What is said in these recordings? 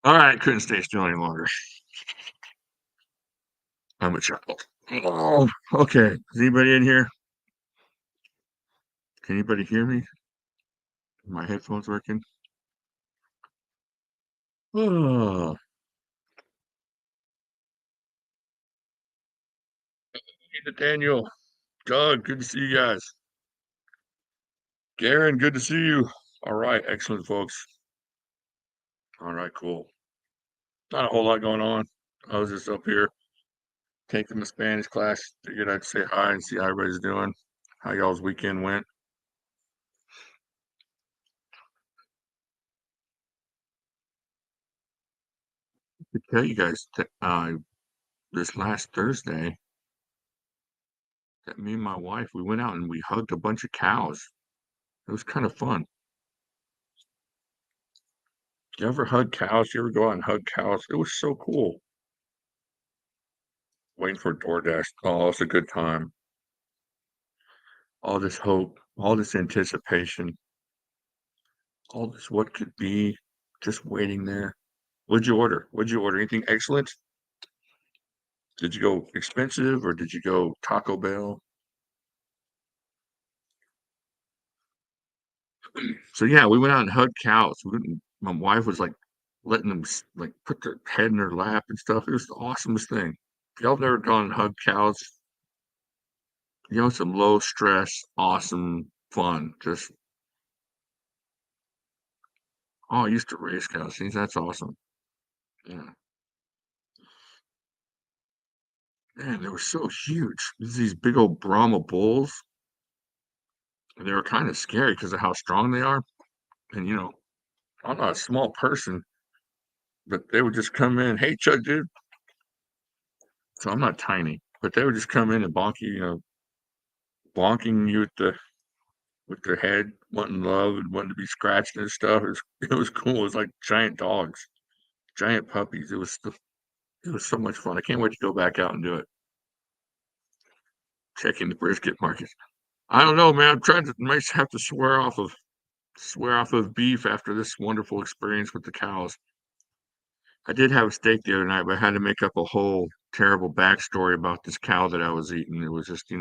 All right, couldn't stay still any longer. I'm a child. Oh, okay. Is anybody in here? Can anybody hear me? My headphones working? Oh, hey, Nathaniel, Doug, good to see you guys. Garen, good to see you. All right, excellent, folks. All right, cool. Not a whole lot going on. I was just up here taking the Spanish class. Figured I'd say hi and see how everybody's doing. How y'all's weekend went. To tell you guys, this last Thursday, that me and my wife, we went out and we hugged a bunch of cows. It was kind of fun. You ever hug cows? You ever go out and hug cows? It was so cool. Waiting for DoorDash. Oh, it's a good time. All this hope, all this anticipation, all this what could be, just waiting there. What'd you order? What'd you order? Anything excellent? Did you go expensive or did you go Taco Bell? So yeah, we went out and hugged cows. My wife was like letting them like put their head in her lap and stuff. It was the awesomest thing. If y'all have never gone and hugged cows, some low stress, awesome fun. Just I used to race cows. See, that's awesome. Yeah. Man, they were so huge. These big old Brahma bulls, and they were kind of scary because of how strong they are. And I'm not a small person, but they would just come in, hey Chuck, dude. So I'm not tiny, but they would just come in and bonk you, bonking you with their head, wanting love and wanting to be scratched and stuff. It was cool. It was like giant dogs, giant puppies. It was so much fun. I can't wait to go back out and do it. Checking the brisket market. I don't know, man. I'm trying to might have to swear off of beef after this wonderful experience with the cows. I did have a steak the other night, but I had to make up a whole terrible backstory about this cow that I was eating. It was just,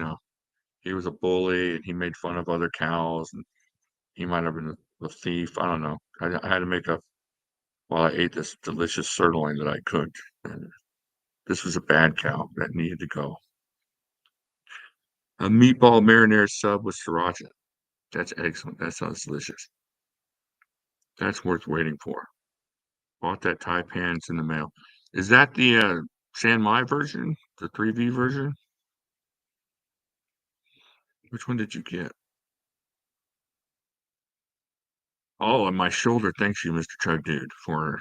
he was a bully and he made fun of other cows and he might have been a thief. I don't know. I had to make up while I ate this delicious sirloin that I cooked. And this was a bad cow that needed to go. A meatball marinara sub with sriracha. That's excellent. That sounds delicious. That's worth waiting for. Bought that Taipan. It's in the mail. Is that the San Mai version? The 3V version? Which one did you get? Oh, on my shoulder. Thanks you, Mr. Chug Dude, for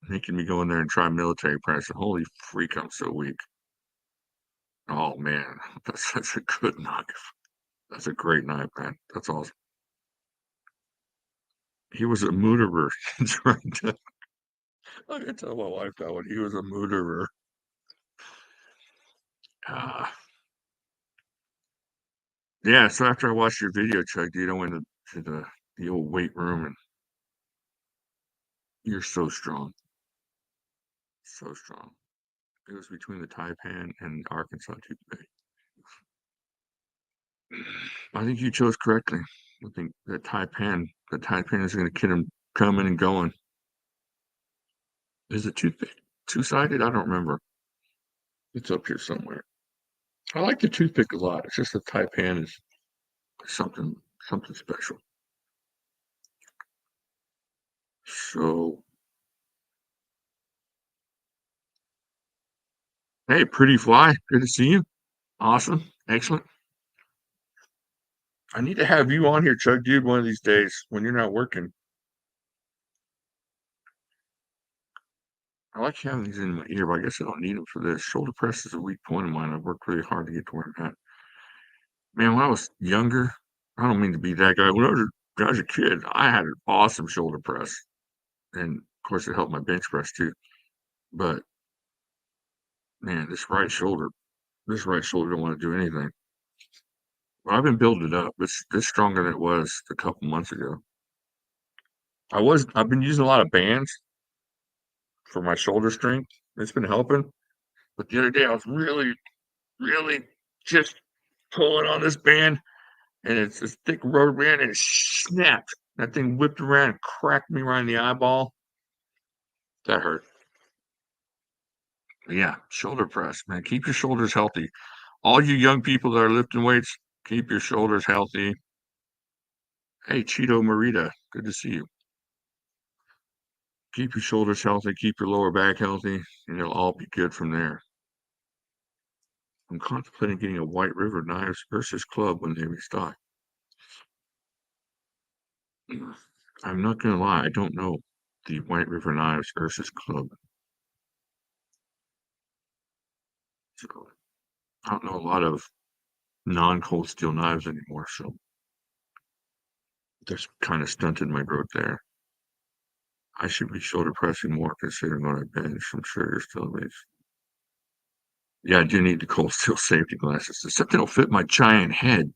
making me go in there and try military press. Holy freak, I'm so weak. Oh man, that's such a good knife. That's a great knife, man. That's awesome. He was a mooderer. That's right. I can tell my wife that one. He was a mooderer. Uh, yeah, so after I watched your video, Chuck, dude, I went to the old weight room and you're so strong. So strong. It was between the Taipan and Arkansas toothpick. I think you chose correctly. I think the Taipan is going to get him coming and going. Is it toothpick two-sided? I don't remember. It's up here somewhere. I like the toothpick a lot. It's just the Taipan is something special. So, hey, pretty fly. Good to see you. Awesome. Excellent. I need to have you on here, Chuck, dude, one of these days when you're not working. I like having these in my ear, but I guess I don't need them for this. Shoulder press is a weak point of mine. I've worked really hard to get to where I'm at. Man, when I was younger, I don't mean to be that guy. When I was a kid, I had an awesome shoulder press. And of course, it helped my bench press too. But man, this right shoulder don't want to do anything. Well, I've been building it up. It's stronger than it was a couple months ago. I've been using a lot of bands, for my shoulder strength. It's been helping. But the other day I was really just pulling on this band, and it's this thick rubber band, and it snapped. That thing whipped around and cracked me right in the eyeball. That hurt. But yeah, shoulder press, man. Keep your shoulders healthy. All you young people that are lifting weights, keep your shoulders healthy. Hey, Cheeto Marita, good to see you. Keep your shoulders healthy, keep your lower back healthy, and it'll all be good from there. I'm contemplating getting a White River Knives versus Club when they restock. I'm not gonna lie, I don't know the White River Knives versus Club. So I don't know a lot of non-cold steel knives anymore, so that's kind of stunted my growth there. I should be shoulder pressing more considering what I bench. I'm sure you're still amazed. Yeah, I do need the cold steel safety glasses. Except they don't fit my giant head.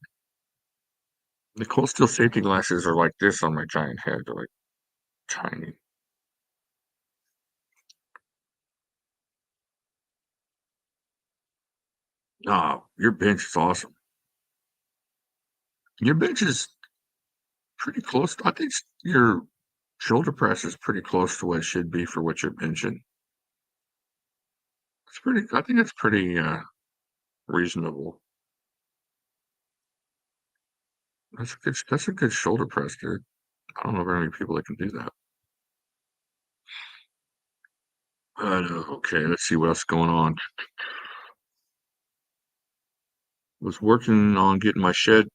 The cold steel safety glasses are like this on my giant head. They're like tiny. No, your bench is awesome. Your bench is pretty close. I think your shoulder press is pretty close to what it should be for what you're benching. It's pretty. I think it's pretty reasonable. That's a good. That's a good shoulder press, dude. I don't know very many people that can do that. Okay, let's see what else is going on. Was working on getting my shed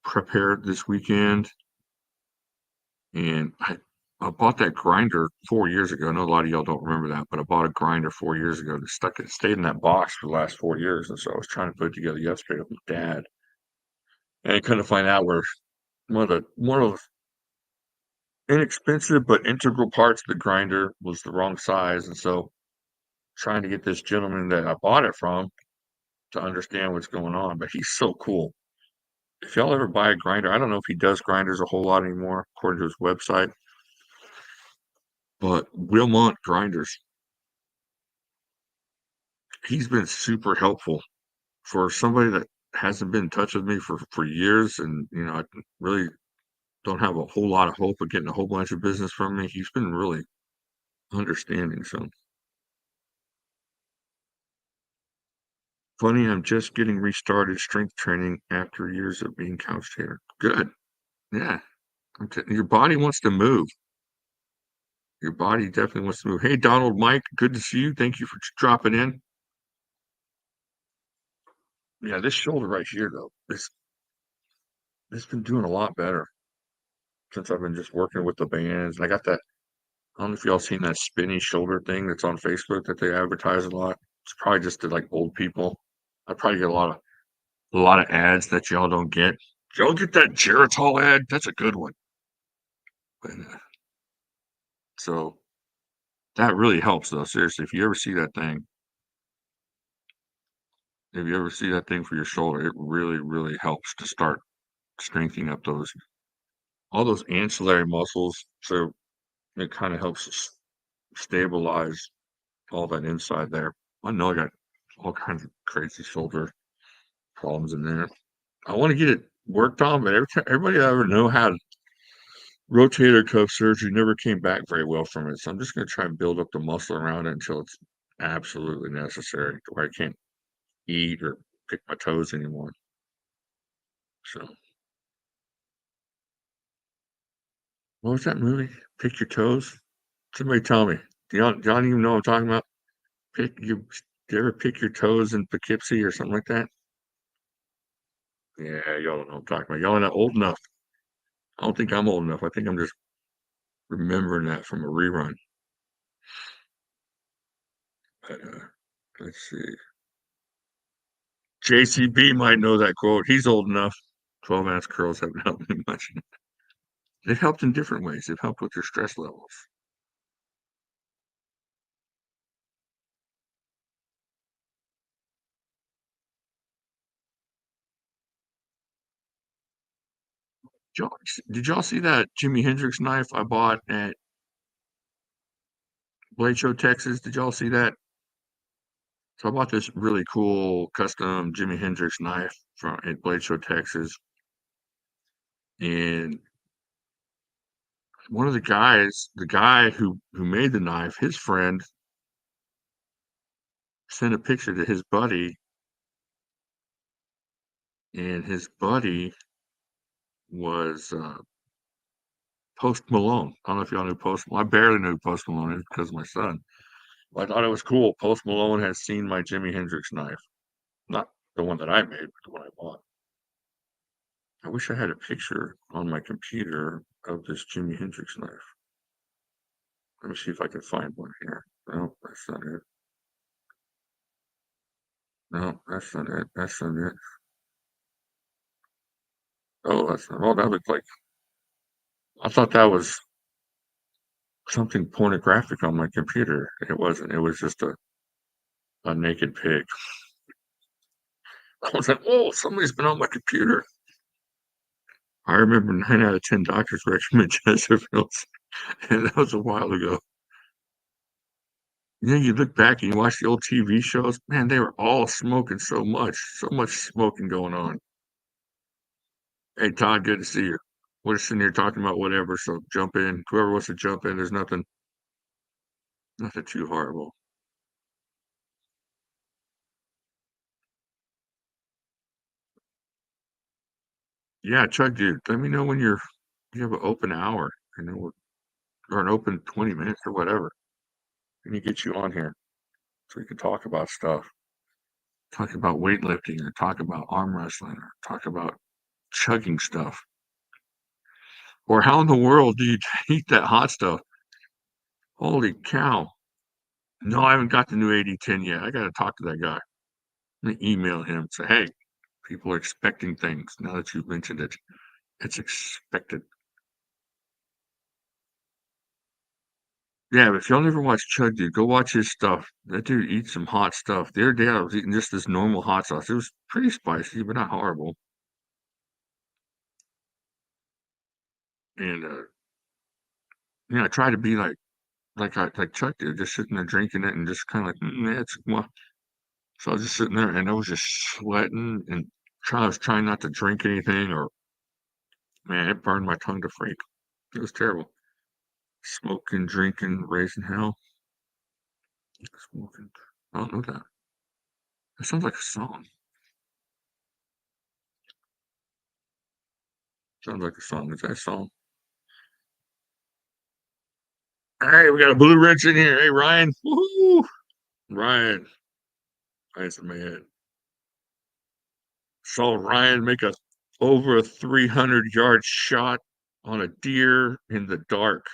prepared this weekend, and I bought that grinder 4 years ago. I know a lot of y'all don't remember that, but I bought a grinder 4 years ago that stayed in that box for the last 4 years, and so I was trying to put it together yesterday with my dad, and I couldn't find out where one of the inexpensive but integral parts of the grinder was the wrong size, and so trying to get this gentleman that I bought it from to understand what's going on. But he's so cool. If y'all ever buy a grinder, I don't know if he does grinders a whole lot anymore, according to his website, but Wilmont Grinders, he's been super helpful for somebody that hasn't been in touch with me for years, and I really don't have a whole lot of hope of getting a whole bunch of business from me. He's been really understanding. So funny, I'm just getting restarted strength training after years of being couch potato. Good. Yeah. Your body wants to move. Your body definitely wants to move. Hey, Donald, Mike, good to see you. Thank you for dropping in. Yeah, this shoulder right here, though, it's been doing a lot better since I've been just working with the bands. And I got that. I don't know if y'all seen that spinny shoulder thing that's on Facebook that they advertise a lot. It's probably just to like old people. I probably get a lot of ads that y'all don't get. Y'all get that Geritol ad? That's a good one. But, so that really helps, though. Seriously, if you ever see that thing for your shoulder, it really, really helps to start strengthening up all those ancillary muscles. So it kind of helps stabilize all that inside there. I know I got all kinds of crazy shoulder problems in there. I want to get it worked on, but everybody I ever know had rotator cuff surgery never came back very well from it. So I'm just going to try and build up the muscle around it until it's absolutely necessary, to where I can't eat or pick my toes anymore. So, what was that movie? Pick Your Toes? Somebody tell me. Do y'all even know what I'm talking about? Do you ever pick your toes in Poughkeepsie or something like that? Yeah, y'all don't know what I'm talking about. Y'all are not old enough. I don't think I'm old enough. I think I'm just remembering that from a rerun. But, let's see. JCB might know that quote. He's old enough. 12-ounce curls haven't helped me much. They've helped in different ways. They've helped with your stress levels. Did y'all see that Jimi Hendrix knife I bought at Blade Show, Texas. Did y'all see that? So I bought this really cool custom Jimi Hendrix knife from at Blade Show, Texas, and one of the guys, the guy who made the knife, his friend sent a picture to his buddy, and his buddy was Post Malone. I don't know if y'all knew Post Malone. I barely knew Post Malone because of my son. But I thought it was cool. Post Malone has seen my Jimi Hendrix knife, not the one that I made, but the one I bought. I wish I had a picture on my computer of this Jimi Hendrix knife. Let me see if I can find one here. No, that's not it. No, that's not it. That's not it. Oh, that's not. Oh, that looked like. I thought that was something pornographic on my computer. It wasn't. It was just a naked pig. I was like, oh, somebody's been on my computer. I remember 9 out of 10 doctors recommend Chesterfield's, and that was a while ago. You look back and you watch the old TV shows, man, they were all smoking so much smoking going on. Hey, Todd, good to see you. We're sitting here talking about whatever, so jump in. Whoever wants to jump in, there's nothing too horrible. Yeah, Chuck, dude, let me know when you have an open hour, and then or an open 20 minutes or whatever. Let me get you on here so we can talk about stuff. Talk about weightlifting or talk about arm wrestling or talk about chugging stuff. Or how in the world do you eat that hot stuff? Holy cow. No, I haven't got the new 8010 yet. I got to talk to that guy. I'm gonna email him and say, hey, people are expecting things now that you've mentioned it. It's expected. Yeah, but if y'all never watch Chug Dude, go watch his stuff. That dude eats some hot stuff. The other day I was eating just this normal hot sauce. It was pretty spicy, but not horrible. And I try to be like Chuck did, just sitting there drinking it and just kind of like, yeah, it's well. So I was just sitting there and I was just sweating and I was trying not to drink anything or man, it burned my tongue to freak. It was terrible. Smoking, drinking, raising hell. Smoking. I don't know that. That sounds like a song. Sounds like a song. Is that a song? Hey, we got a blue wrench in here. Hey, Ryan. Woohoo! Ryan. Ryan's the man. Saw Ryan make a over a 300-yard shot on a deer in the dark.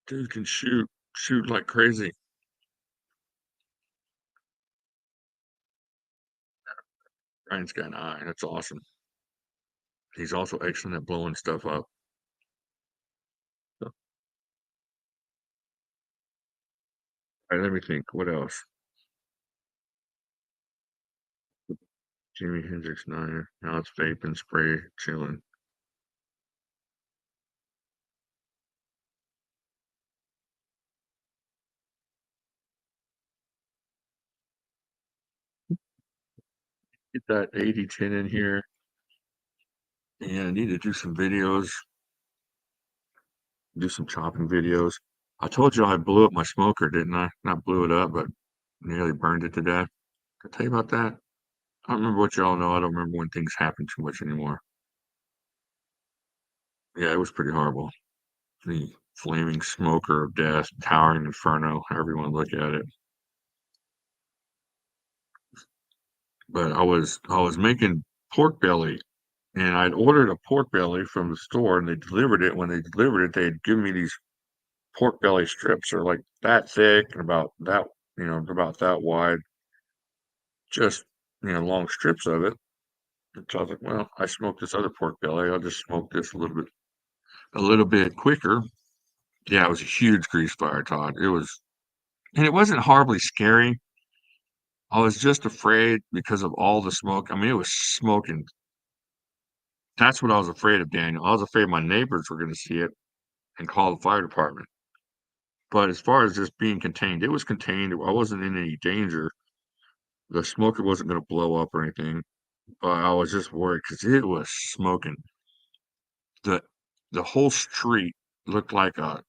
Dude can shoot like crazy. Ryan's got an eye. That's awesome. He's also excellent at blowing stuff up. So, all right, let me think. What else? Jimi Hendrix Niner. Now it's vape and spray chilling. Get that 8010 in here. And I need to do some videos, do some chopping videos. I told you I blew up my smoker, didn't I? Not blew it up, but nearly burned it to death. Did I tell you about that? I don't remember what y'all know. I don't remember when things happen too much anymore. Yeah, it was pretty horrible. The flaming smoker of death, towering inferno, however you want to look at it. But I was making pork belly, and I'd ordered a pork belly from the store, and they delivered it. When they delivered it, they'd give me these pork belly strips are like that thick and about that, about that wide, just, long strips of it. And so I was like, well, I smoked this other pork belly. I'll just smoke this a little bit quicker. Yeah, it was a huge grease fire, Todd. And it wasn't horribly scary. I was just afraid because of all the smoke. I mean, it was smoking. That's what I was afraid of, Daniel. I was afraid my neighbors were going to see it and call the fire department. But as far as just being contained, it was contained. I wasn't in any danger. The smoker wasn't going to blow up or anything, but I was just worried because it was smoking. The the whole street looked like that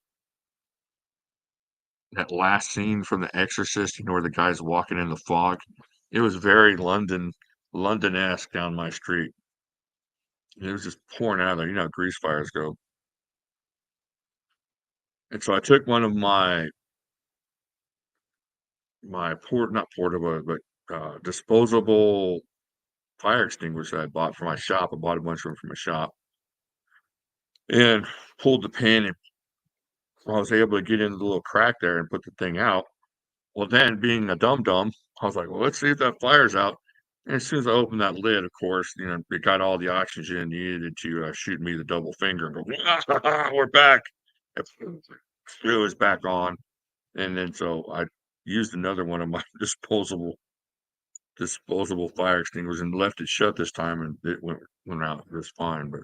last scene from The Exorcist, where the guy's walking in the fog. It was very London-esque down my street. It was just pouring out of there. You know how grease fires go. And so I took one of my not portable, but disposable fire extinguisher I bought for my shop. I bought a bunch of them from a shop and pulled the pin, and I was able to get into the little crack there and put the thing out. Well, then being a dum-dum, I was like, well, let's see if that fire's out. And as soon as I opened that lid, of course, it got all the oxygen needed to shoot me the double finger and go, we're back. It was back on. And then so I used another one of my disposable fire extinguishers and left it shut this time, and it went out just fine. But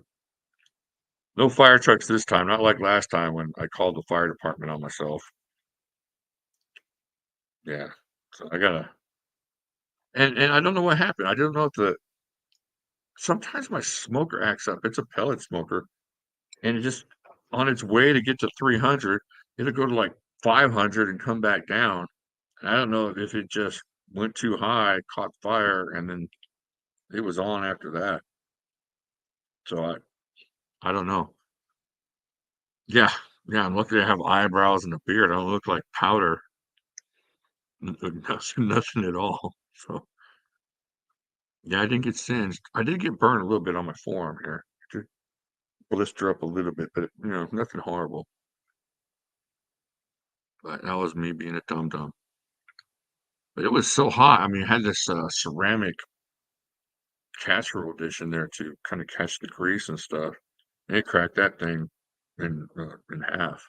no fire trucks this time, not like last time when I called the fire department on myself. Yeah. So I gotta and I don't know what happened. I don't know if the sometimes my smoker acts up. It's a pellet smoker, and it just on its way to get to 300, it'll go to like 500 and come back down. And I don't know if it just went too high, caught fire, and then it was on after that. So I don't know. Yeah, yeah. I'm lucky I have eyebrows and a beard. I don't look like powder. Nothing at all. So yeah, I didn't get singed. I did get burned a little bit on my forearm here. It did blister up a little bit, but nothing horrible. But that was me being a dum dum. But it was so hot. I mean, I had this ceramic casserole dish in there to kind of catch the grease and stuff. And it cracked that thing in half.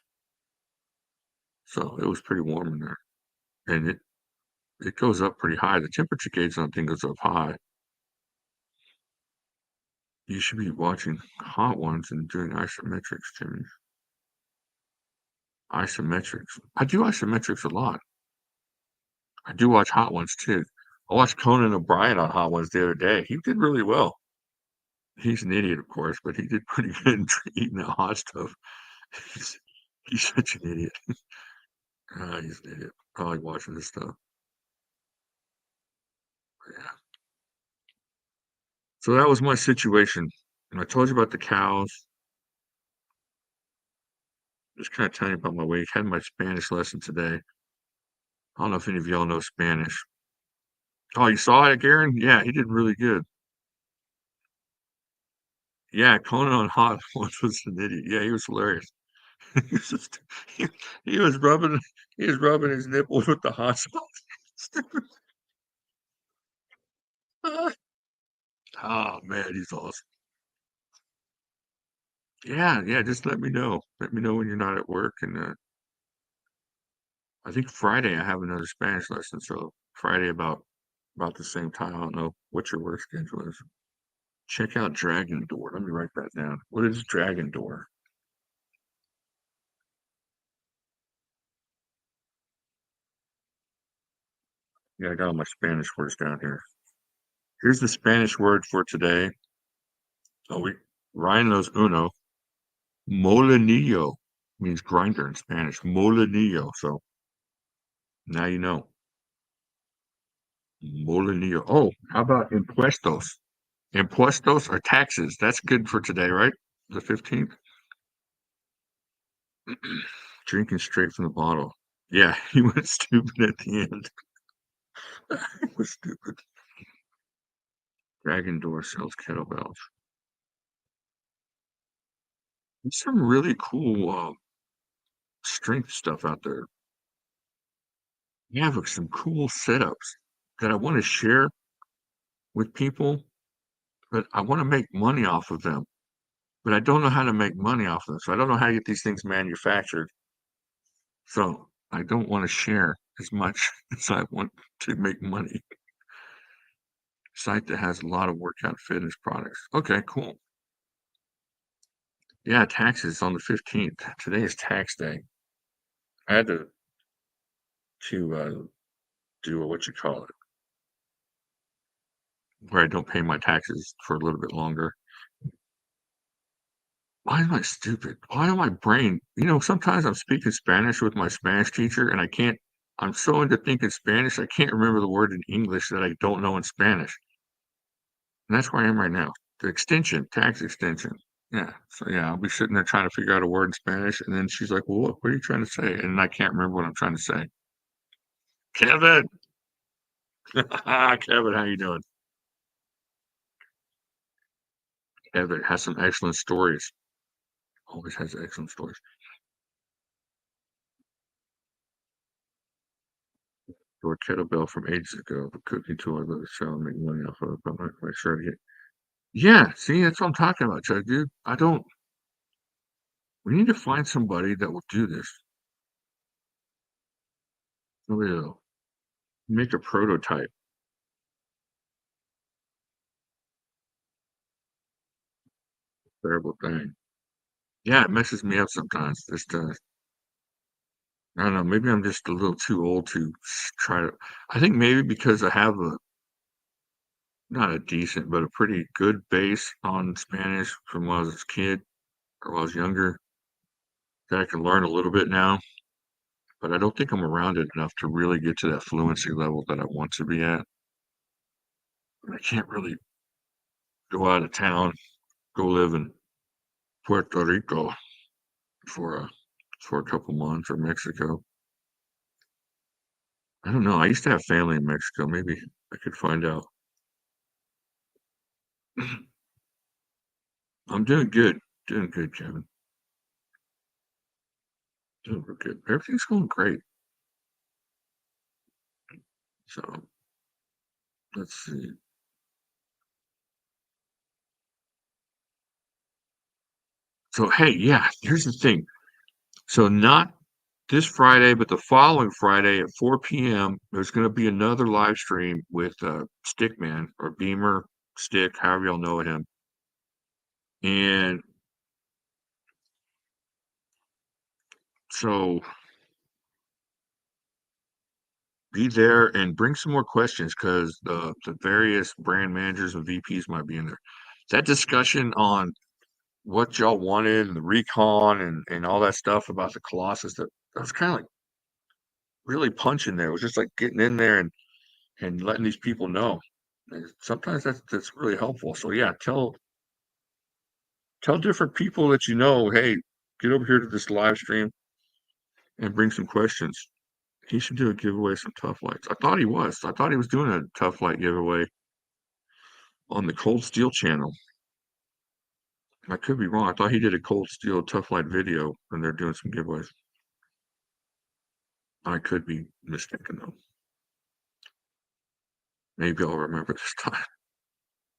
So it was pretty warm in there, and it goes up pretty high. The temperature gauge on the thing goes up high. You should be watching hot ones and doing isometrics, Jimmy. Isometrics. I do isometrics a lot. I do watch hot ones too. I watched Conan O'Brien on hot ones the other day. He did really well. He's an idiot, of course, but he did pretty good in eating the hot stuff. He's, he's such an idiot. He's an idiot. Probably watching this stuff. But yeah. So that was my situation. And I told you about the cows. Just kind of telling you about my week. Had my Spanish lesson today. I don't know if any of y'all know Spanish. Oh, you saw it, Garen? Yeah, he did really good. Yeah, Conan on Hot Ones was an idiot. Yeah, he was hilarious. He was just he, he was rubbing he was rubbing his nipples with the hot sauce. Oh man, he's awesome. Yeah, yeah, just let me know. Let me know when you're not at work. And I think Friday I have another Spanish lesson. So Friday about the same time. I don't know what your work schedule is. Check out Dragon Door. Let me write that down. What is Dragon Door? Yeah, I got all my Spanish words down here. Here's the Spanish word for today. Oh, Ryan knows uno. Molinillo means grinder in Spanish. Molinillo. So now you know. Molinillo. Oh, how about impuestos? Impuestos are taxes. That's good for today, right? The 15th. Drinking straight from the bottle. Yeah, he went stupid at the end. He was stupid. Dragon Door sells kettlebells. There's some really cool strength stuff out there. You have some cool setups that I want to share with people, but I want to make money off of them. But I don't know how to make money off of them. So I don't know how to get these things manufactured. So I don't want to share as much as I want to make money. Site that has a lot of workout fitness products. Okay, cool. Yeah, taxes on the 15th. Today is tax day. I had to do a what you call it, where I don't pay my taxes for a little bit longer. Why am I stupid? Why am my brain sometimes I'm speaking Spanish with my Spanish teacher, and I'm so into thinking Spanish, I can't remember the word in English that I don't know in Spanish. And that's where I am right now. The extension, tax extension. Yeah. So yeah, I'll be sitting there trying to figure out a word in Spanish, and then she's like, "Well, what are you trying to say?" And I can't remember what I'm trying to say. Kevin, Kevin, how you doing? Kevin has some excellent stories. Always has excellent stories. Or kettlebell from ages ago, the cooking tool I love to sell and make money off of, but I'm not quite sure yet. Yeah, see, that's what I'm talking about, Chuck, dude. We need to find somebody that will do this. We'll make a prototype. Terrible thing. Yeah, it messes me up sometimes. Just, I don't know, maybe I'm just a little too old to try to. I think maybe because I have not a decent, but a pretty good base on Spanish from when I was a kid or when I was younger, that I can learn a little bit now, but I don't think I'm around it enough to really get to that fluency level that I want to be at. I can't really go out of town, go live in Puerto Rico for a for a couple months or Mexico. I don't know. I used to have family in Mexico. Maybe I could find out. I'm doing good. Doing good, Kevin. Doing real good. Everything's going great. So let's see. So hey, yeah, here's the thing. So not this Friday, but the following Friday at 4 p.m., there's going to be another live stream with Stickman or Beamer Stick, however y'all know him. And so be there and bring some more questions because the various brand managers and VPs might be in there. That discussion on what y'all wanted and the recon and all that stuff about the Colossus, that was kind of like really punching there. It was just like getting in there and letting these people know. And sometimes that's really helpful. So yeah, tell different people that you know, hey, get over here to this live stream and bring some questions. He should do a giveaway some tough lights. I thought he was. I thought he was doing a tough light giveaway on the Cold Steel channel. I could be wrong. I thought he did a Cold Steel tough light video and they're doing some giveaways. I could be mistaken though. Maybe I'll remember this time.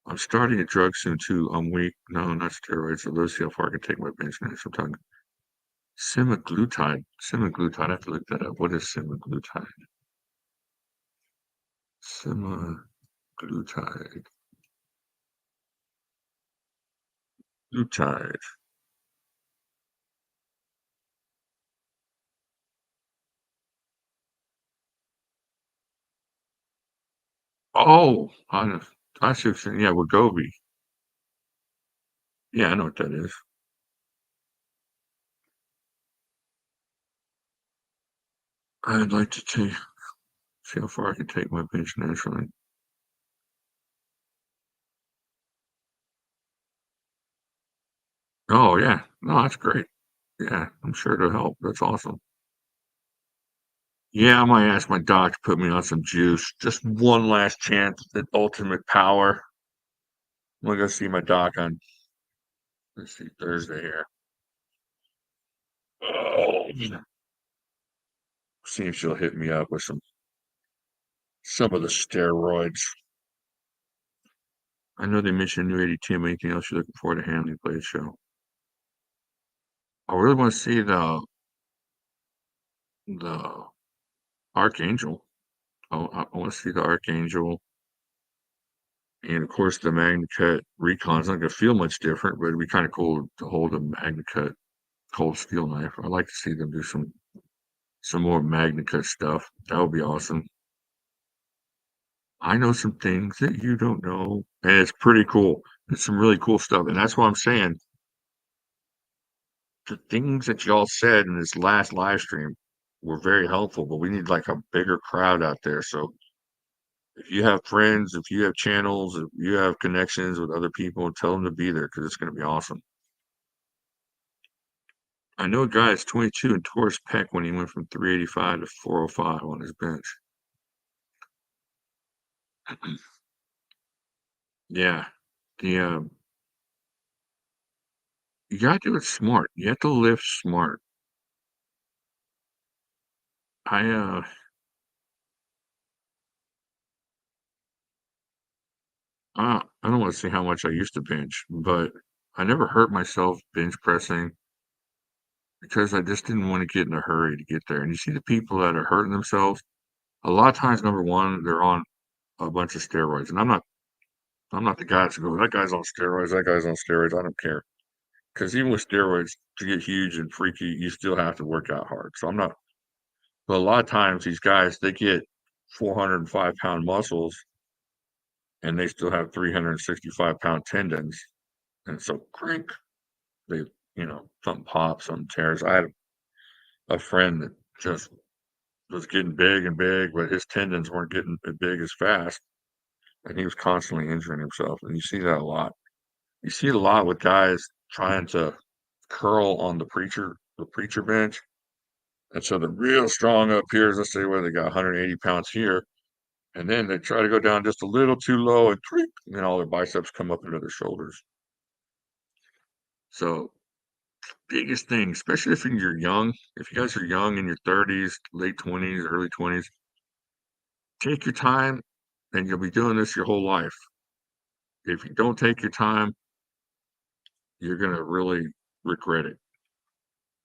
I'm starting a drug soon too. I'm weak. No, not steroids. So let's see how far I can take my bench next. I'm talking semaglutide. Semaglutide. I have to look that up. What is semaglutide? Semaglutide. Glutide. Oh, I see what you're saying. Yeah, Wegovy. Yeah, I know what that is. I'd like to see how far I can take my bench naturally. Oh yeah, no, that's great. Yeah, I'm sure it'll help. That's awesome. Yeah, I might ask my doc to put me on some juice. Just one last chance at ultimate power. I'm gonna go see my doc on let's see Thursday here. Oh, see if she'll hit me up with some of the steroids. I know they mentioned new 80 Anything else you're looking forward to handling play the show? I really want to see the Archangel. I want to see the Archangel, and of course the MagnaCut Recon's not gonna feel much different, but it'd be kind of cool to hold a MagnaCut cold steel knife. I'd like to see them do some some more Magnica stuff. That would be awesome. I know some things that you don't know, and it's pretty cool. It's some really cool stuff, and that's what I'm saying. The things that y'all said in this last live stream were very helpful, but we need like a bigger crowd out there. So if you have friends, if you have channels, if you have connections with other people, tell them to be there because it's going to be awesome. I know a guy is 22 and tore his pec when he went from 385 to 405 on his bench. Yeah, the you gotta do it smart. You have to lift smart. I I don't want to say how much I used to bench, but I never hurt myself bench pressing because I just didn't want to get in a hurry to get there. And you see the people that are hurting themselves, a lot of times, number one, they're on a bunch of steroids. And I'm not the guy to go, that guy's on steroids, that guy's on steroids. I don't care. Because even with steroids, to get huge and freaky, you still have to work out hard. So I'm not, but a lot of times these guys, they get 405-pound muscles and they still have 365-pound tendons. And so crank, they, something pops, something tears. I had a friend that just was getting big and big, but his tendons weren't getting as big as fast. And he was constantly injuring himself. And you see that a lot. You see it a lot with guys trying to curl on the preacher bench. And so they're real strong up here, let's say where they got 180 pounds here. And then they try to go down just a little too low and then all their biceps come up into their shoulders. So biggest thing, especially if you're young, if you guys are young in your 30s, late 20s, early 20s, take your time and you'll be doing this your whole life. If you don't take your time, you're going to really regret it.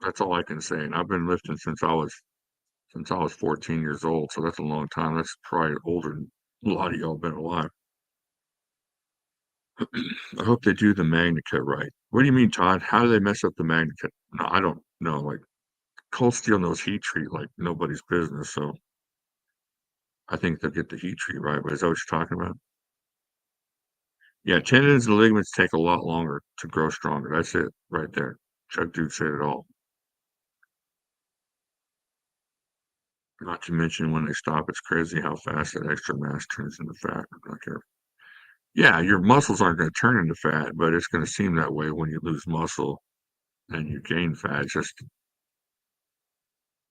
That's all I can say. And I've been lifting since I was 14 years old, so that's a long time. That's probably older than a lot of y'all been alive. I hope they do the magnet cut right. What do you mean, Todd? How do they mess up the magnet cut? No, I don't know. Like cold steel knows heat treat like nobody's business, so I think they'll get the heat treat right. But is that what you're talking about? Yeah, tendons and ligaments take a lot longer to grow stronger. That's it right there. Chuck Dude said it all. Not to mention when they stop, it's crazy how fast that extra mass turns into fat. Not careful. Yeah, your muscles aren't going to turn into fat, but it's going to seem that way when you lose muscle and you gain fat. It's just,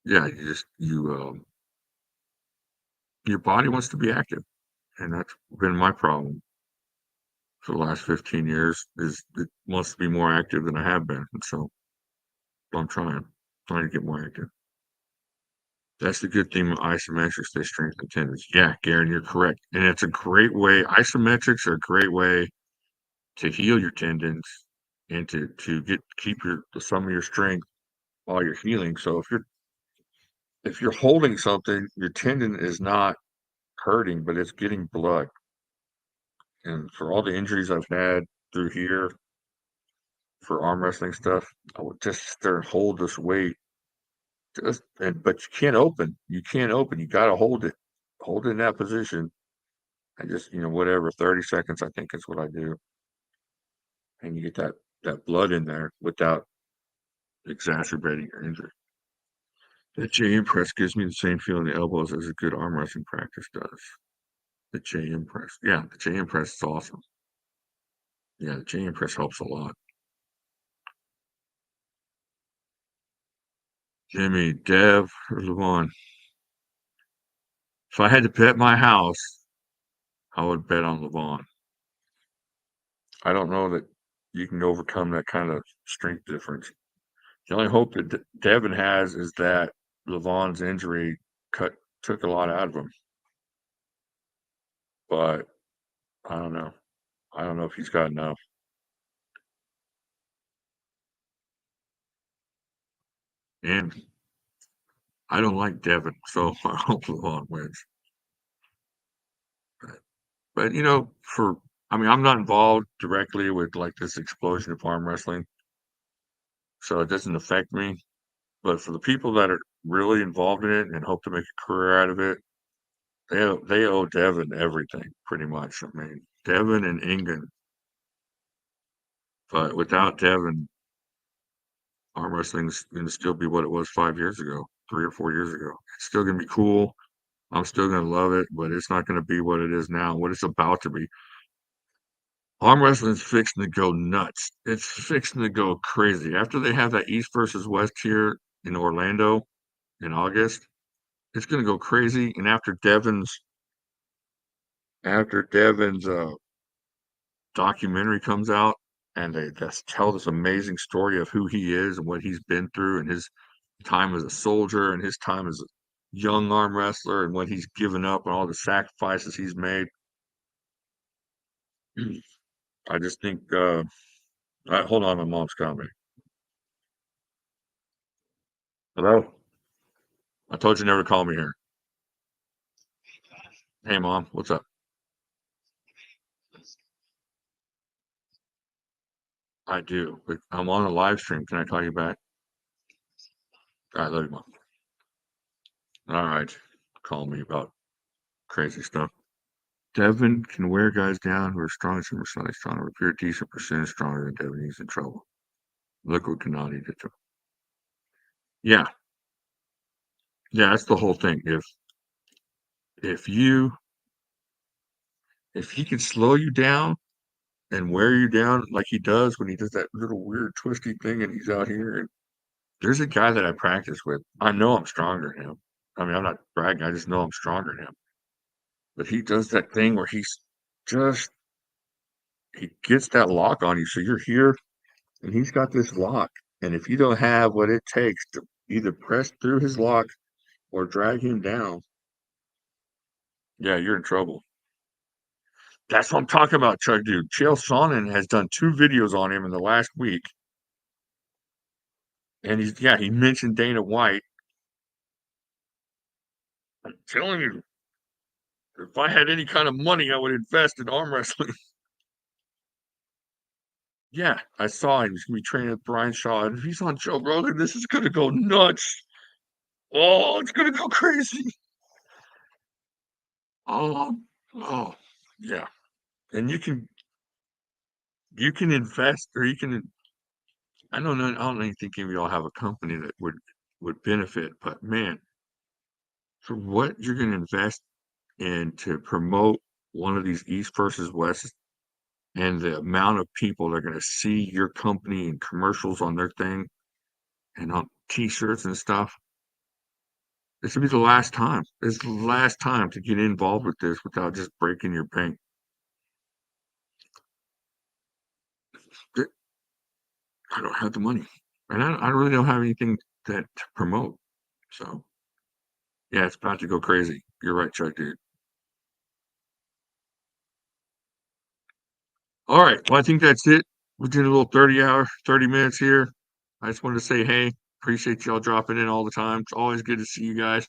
yeah, your body wants to be active, and that's been my problem for the last 15 years. Is it wants to be more active than I have been, and so I'm trying to get more active. That's the good thing with isometrics. They strengthen tendons. Yeah, Garen, you're correct, and it's a great way. Isometrics are a great way to heal your tendons and to keep some of your strength while you're healing. So if you're holding something, your tendon is not hurting, but it's getting blood. And for all the injuries I've had through here for arm wrestling stuff, I would just sit there and hold this weight. But you can't open. You can't open. You got to hold it. Hold it in that position. And just, whatever, 30 seconds, I think is what I do. And you get that blood in there without exacerbating your injury. The JM press gives me the same feeling in the elbows as a good arm wrestling practice does. The JM press. Yeah, the JM press is awesome. Yeah, the JM press helps a lot. Jimmy, Dev, or Levon. If I had to bet my house, I would bet on Levon. I don't know that you can overcome that kind of strength difference. The only hope that Devin has is that Levon's injury took a lot out of him. But I don't know. I don't know if he's got enough. And I don't like Devin, so I hope Levon wins. But I'm not involved directly with like this explosion of arm wrestling, so it doesn't affect me. But for the people that really involved in it and hope to make a career out of it, they owe Devin everything pretty much. I mean, Devin and Ingen, but without Devin, arm wrestling's gonna still be what it was 5 years ago, 3 or 4 years ago. It's still gonna be cool. I'm still gonna love it, but it's not gonna be what it is now, what it's about to be. Arm wrestling's fixing to go nuts. It's fixing to go crazy. After they have that East versus West here in Orlando in August, it's gonna go crazy. And after Devin's documentary comes out and they just tell this amazing story of who he is and what he's been through and his time as a soldier and his time as a young arm wrestler and what he's given up and all the sacrifices he's made. I just think hold on, my mom's calling me. Hello? I told you never to call me here. Hey mom, what's up? I do, but I'm on a live stream. Can I call you back? All right, love you, mom. All right. Call me about crazy stuff. Devin can wear guys down who are strong, super slightly stronger. If you're a decent percentage stronger than Devin, he's in trouble. Look what Kanani did to him. Yeah, yeah, that's the whole thing. If you if he can slow you down and wear you down like he does when he does that little weird twisty thing and he's out here and there's a guy that I practice with. I know I'm stronger than him. I mean, I'm not bragging, I just know I'm stronger than him. But he does that thing where just he gets that lock on you. So you're here and he's got this lock. And if you don't have what it takes to either press through his lock or drag him down, yeah, you're in trouble. That's what I'm talking about, Chuck, dude. Chael Sonnen has done 2 videos on him in the last week. And he mentioned Dana White. I'm telling you, if I had any kind of money, I would invest in arm wrestling. Yeah, I saw him. He's gonna be training with Brian Shaw. And if he's on Joe Rogan, this is gonna go nuts. Oh, it's gonna go crazy. Oh, oh, yeah. And you can invest or you can I don't know. I don't even think any of y'all have a company that would benefit, but man, for what you're going to invest in to promote one of these East versus West and the amount of people that are going to see your company and commercials on their thing and on T-shirts and stuff, this will be the last time. It's the last time to get involved with this without just breaking your bank. I don't have the money, and I really don't have anything that to promote. So yeah, it's about to go crazy. You're right, Chuck, dude. All right. Well, I think that's it. We're doing a little 30 minutes here. I just wanted to say, hey, appreciate y'all dropping in all the time. It's always good to see you guys.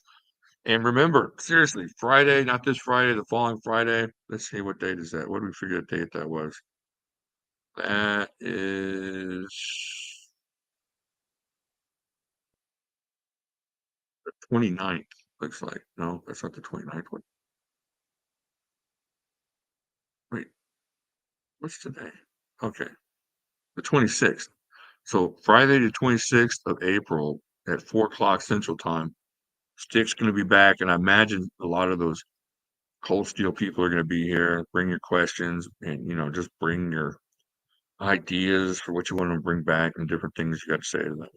And remember, seriously, Friday, not this Friday, the following Friday. Let's see, what date is that? What did we figure the date that was? That is 29th, looks like. No, that's not the 29th one. Wait, what's today? Okay, the 26th. So Friday the 26th of April at 4 o'clock Central Time. Stick's going to be back, and I imagine a lot of those Cold Steel people are going to be here. Bring your questions, and just bring your ideas for what you want to bring back and different things you got to say to them.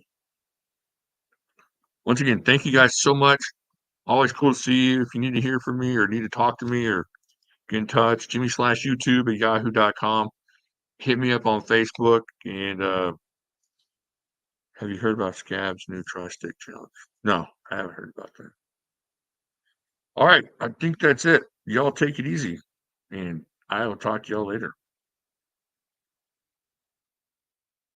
Once again, thank you guys so much. Always cool to see you. If you need to hear from me or need to talk to me or get in touch, Jimmy/YouTube at yahoo.com. Hit me up on Facebook. And have you heard about Scab's new tri-stick challenge? No, I haven't heard about that. All right, I think that's it. Y'all take it easy, and I will talk to y'all later.